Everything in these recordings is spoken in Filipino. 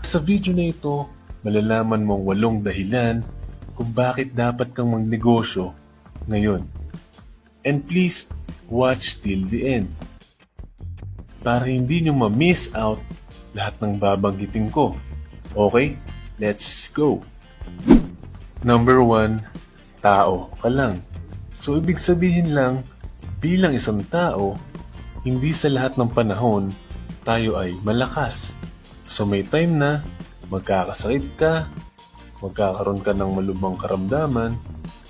Sa video na ito, malalaman mong 8 dahilan kung bakit dapat kang magnegosyo ngayon. And please, watch till the end. Para hindi nyo ma-miss out lahat ng babanggitin ko. Okay? Let's go! Number 1, tao ka lang. So ibig sabihin lang, bilang isang tao, hindi sa lahat ng panahon tayo ay malakas. So may time na magkakasakit ka, magkakaroon ka ng malubhang karamdaman,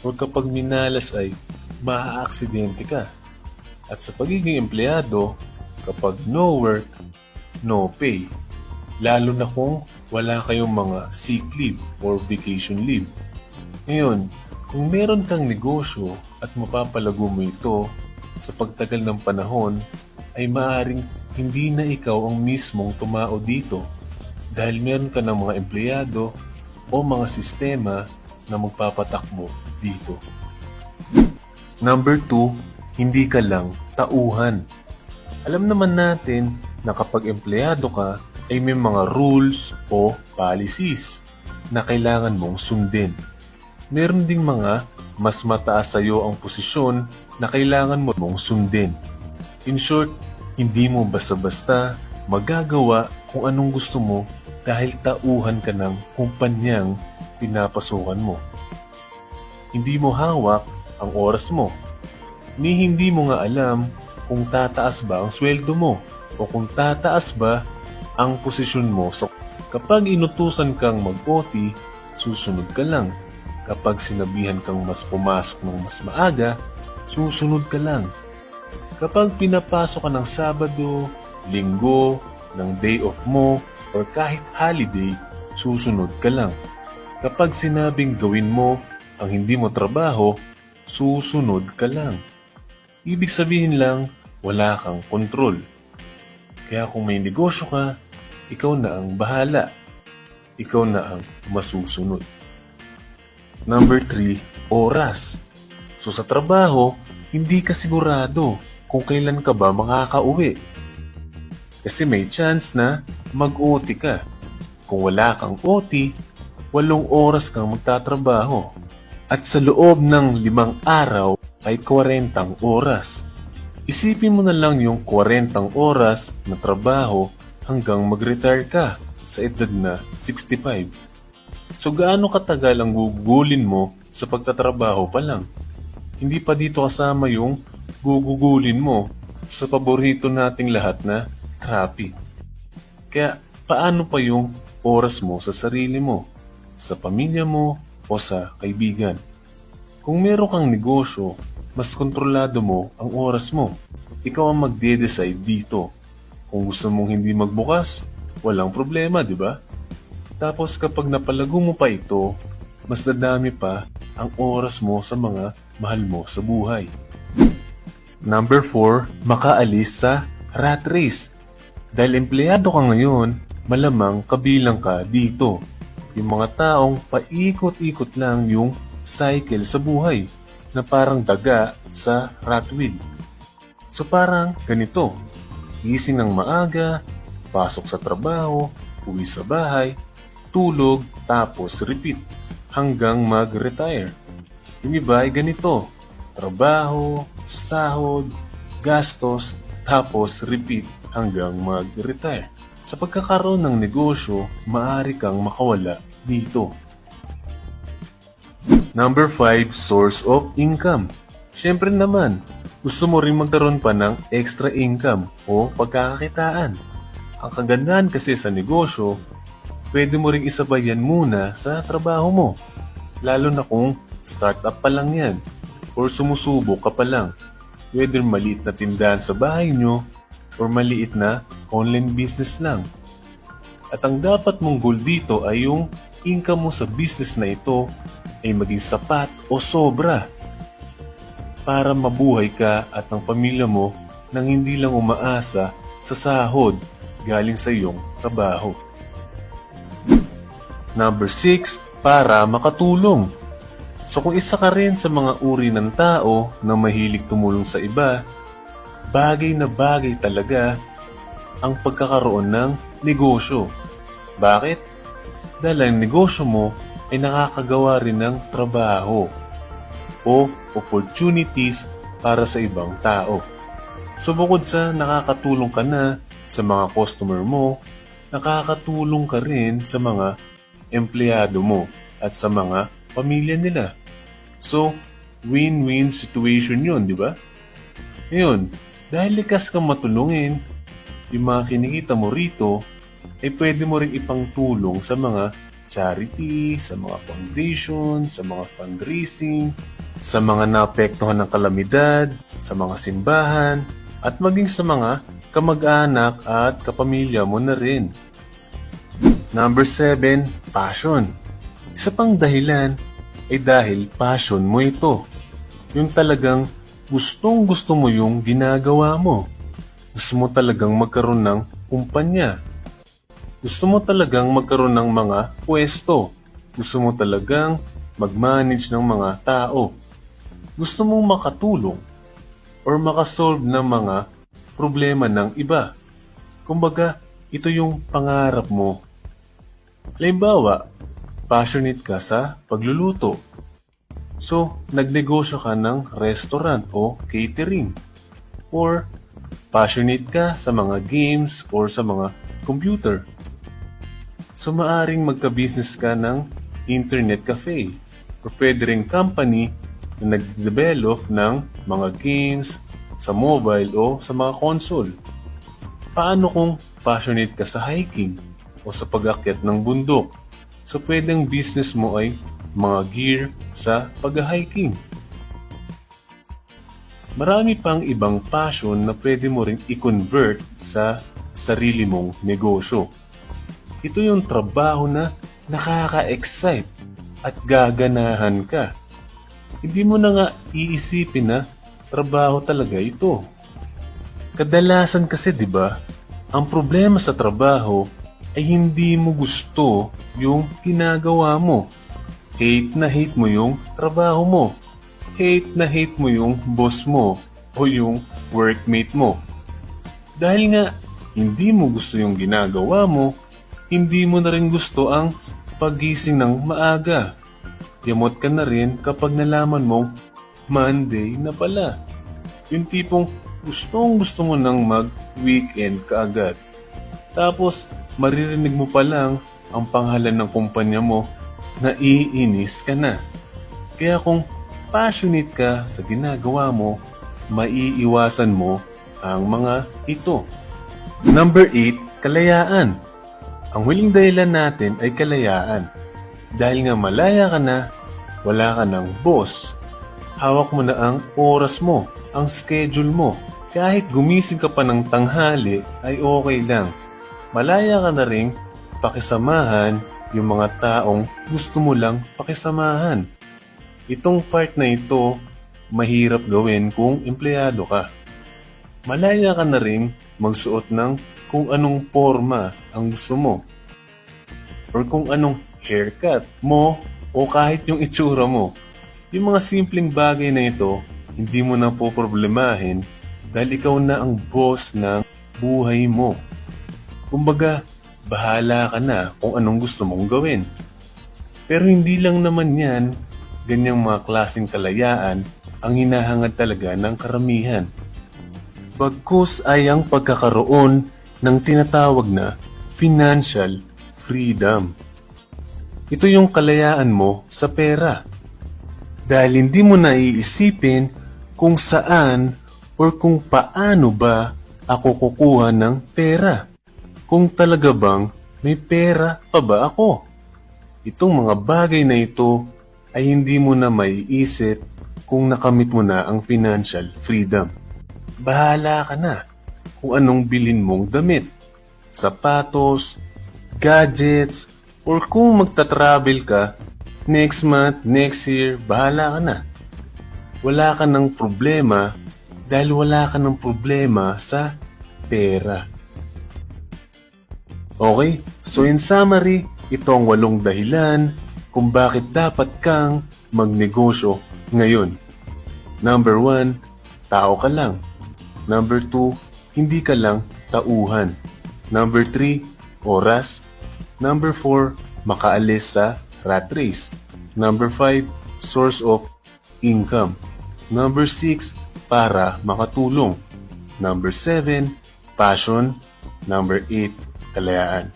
o kapag minalas ay maaaksidente ka. At sa pagiging empleyado, kapag no work, no pay. Lalo na kung wala kayong mga sick leave or vacation leave. Ngayon, kung meron kang negosyo at mapapalago mo ito sa pagtagal ng panahon, ay maaaring hindi na ikaw ang mismong tumao dito dahil meron ka ng mga empleyado o mga sistema na magpapatakbo dito. Number 2, hindi ka lang tauhan. Alam naman natin na kapag empleyado ka ay may mga rules o policies na kailangan mong sundin. Meron ding mga mas mataas sa iyo ang posisyon na kailangan mong sundin. In short, hindi mo basta-basta magagawa kung anong gusto mo dahil tauhan ka ng kumpanyang pinapasukan mo. Hindi mo hawak ang oras mo, ni hindi mo nga alam kung tataas ba ang sweldo mo o kung tataas ba ang posisyon mo. So, kapag inutusan kang mag-OT, susunod ka lang. Kapag sinabihan kang mas pumasok ng mas maaga, susunod ka lang. Kapag pinapasok ka ng Sabado, Linggo, ng day off mo, or kahit holiday, susunod ka lang. Kapag sinabing gawin mo ang hindi mo trabaho, susunod ka lang. Ibig sabihin lang, wala kang kontrol. Kaya kung may negosyo ka, ikaw na ang bahala. Ikaw na ang masusunod. Number 3, oras. So sa trabaho, hindi ka sigurado kung kailan ka ba makakauwi. Kasi may chance na mag-OT ka. Kung wala kang OT, 8 oras kang magtatrabaho. At sa loob ng 5 araw ay 40 oras. Isipin mo na lang yung 40 oras na trabaho hanggang mag-retire ka sa edad na 65. So gaano katagal ang gugugulin mo sa pagtatrabaho pa lang? Hindi pa dito kasama yung gugugulin mo sa paborito nating lahat na traffic. Kaya paano pa yung oras mo sa sarili mo, sa pamilya mo o sa kaibigan? Kung meron kang negosyo, mas kontrolado mo ang oras mo. Ikaw ang magde-decide dito. Kung gusto mong hindi magbukas, walang problema, di ba? Tapos kapag napalago mo pa ito, mas dadami pa ang oras mo sa mga mahal mo sa buhay. Number 4, makaalis sa rat race. Dahil empleyado ka ngayon, malamang kabilang ka dito. Yung mga taong paikot-ikot lang yung cycle sa buhay na parang daga sa rat wheel. So parang ganito, gising ng maaga, pasok sa trabaho, uwi sa bahay, tulog, tapos repeat hanggang mag-retire. Yung iba ay ganito, trabaho, sahod, gastos, tapos repeat hanggang mag-retire. Sa pagkakaroon ng negosyo, maaari kang makawala dito. Number 5, source of income. Siyempre naman, gusto mo rin magkaroon pa ng extra income o pagkakakitaan. Ang kagandahan kasi sa negosyo, pwede mo ring isabay yan muna sa trabaho mo. Lalo na kung startup pa lang yan or sumusubok ka pa lang. Pwede maliit na tindahan sa bahay nyo or maliit na online business lang. At ang dapat mong goal dito ay yung income mo sa business na ito ay maging sapat o sobra para mabuhay ka at ang pamilya mo nang hindi lang umaasa sa sahod galing sa iyong trabaho. Number 6, para makatulong. So kung isa ka rin sa mga uri ng tao na mahilig tumulong sa iba, bagay na bagay talaga ang pagkakaroon ng negosyo. Bakit? Dahil ang negosyo mo ay nakakagawa rin ng trabaho o opportunities para sa ibang tao. So bukod sa nakakatulong ka na sa mga customer mo, nakakatulong ka rin sa mga empleyado mo at sa mga pamilya nila. So, win-win situation yun, di ba? Ngayon, dahil likas kang matulungin, yung mga kinikita mo rito ay pwede mo rin ipangtulong sa mga charity, sa mga foundation, sa mga fundraising, sa mga naapektuhan ng kalamidad, sa mga simbahan, at maging sa mga kamag-anak at kapamilya mo na rin. Number 7, passion. Isa pang dahilan ay dahil passion mo ito. Yung talagang gustong-gusto mo yung ginagawa mo. Gusto mo talagang magkaroon ng kumpanya. Gusto mo talagang magkaroon ng mga pwesto. Gusto mo talagang mag-manage ng mga tao. Gusto mong makatulong or makasolve ng mga problema ng iba. Kumbaga, ito yung pangarap mo. Halimbawa, passionate ka sa pagluluto. So, nagnegosyo ka ng restaurant o catering. Or, passionate ka sa mga games or sa mga computer. So, maaring magka-business ka ng internet cafe or pwede ring company na nag-develop ng mga games sa mobile o sa mga console. Paano kung passionate ka sa hiking o sa pag-akyat ng bundok? So, pwedeng business mo ay mga gear sa pag-hiking. Marami pang ibang passion na pwede mo ring i-convert sa sarili mong negosyo. Ito yung trabaho na nakaka-excite at gaganahan ka. Hindi mo na nga iisipin na trabaho talaga ito. Kadalasan kasi 'di ba, ang problema sa trabaho ay hindi mo gusto yung ginagawa mo. Hate na hate mo yung trabaho mo. Hate na hate mo yung boss mo o yung workmate mo. Dahil nga hindi mo gusto yung ginagawa mo, hindi mo na rin gusto ang pagising ng maaga. Yamot ka na rin kapag nalaman mong Monday na pala. Yung tipong gusto mo nang mag-weekend kaagad. Tapos maririnig mo pa lang ang pangalan ng kumpanya mo, naiinis ka na. Kaya kung passionate ka sa ginagawa mo, maiiwasan mo ang mga ito. Number 8, kalayaan. Ang huling dahilan natin ay kalayaan. Dahil nga malaya ka na, wala ka ng boss. Hawak mo na ang oras mo, ang schedule mo. Kahit gumising ka pa ng tanghali ay okay lang. Malaya ka na ring pakisamahan yung mga taong gusto mo lang pakisamahan. Itong part na ito, mahirap gawin kung empleyado ka. Malaya ka na ring magsuot ng kung anong forma ang gusto mo. Or kung anong haircut mo o kahit yung itsura mo. Yung mga simpleng bagay na ito, hindi mo na po problemahin dahil ikaw na ang boss ng buhay mo. Kumbaga, bahala ka na kung anong gusto mong gawin. Pero hindi lang naman yan, ganyang mga klaseng kalayaan ang hinahangad talaga ng karamihan. Bagkus ay ang pagkakaroon ng tinatawag na financial freedom. Ito yung kalayaan mo sa pera. Dahil hindi mo na iisipin kung saan or kung paano ba ako kukuha ng pera. Kung talaga bang may pera pa ba ako? Itong mga bagay na ito ay hindi mo na maiisip kung nakamit mo na ang financial freedom. Bahala ka na kung anong bilhin mong damit, sapatos, gadgets, or kung magta-travel ka next month, next year, bahala ka na. Wala ka ng problema dahil wala ka ng problema sa pera. Okay, so in summary, ito ang 8 dahilan kung bakit dapat kang magnegosyo ngayon. Number 1, tao ka lang. Number 2, hindi ka lang tauhan. Number 3, oras. Number 4, makaalis sa rat race. Number 5, source of income. Number 6, para makatulong. Number 7, passion. Number 8, kalayaan.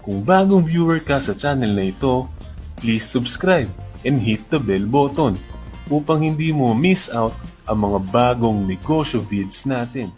Kung bagong viewer ka sa channel na ito, please subscribe and hit the bell button upang hindi mo miss out ang mga bagong negosyo vids natin.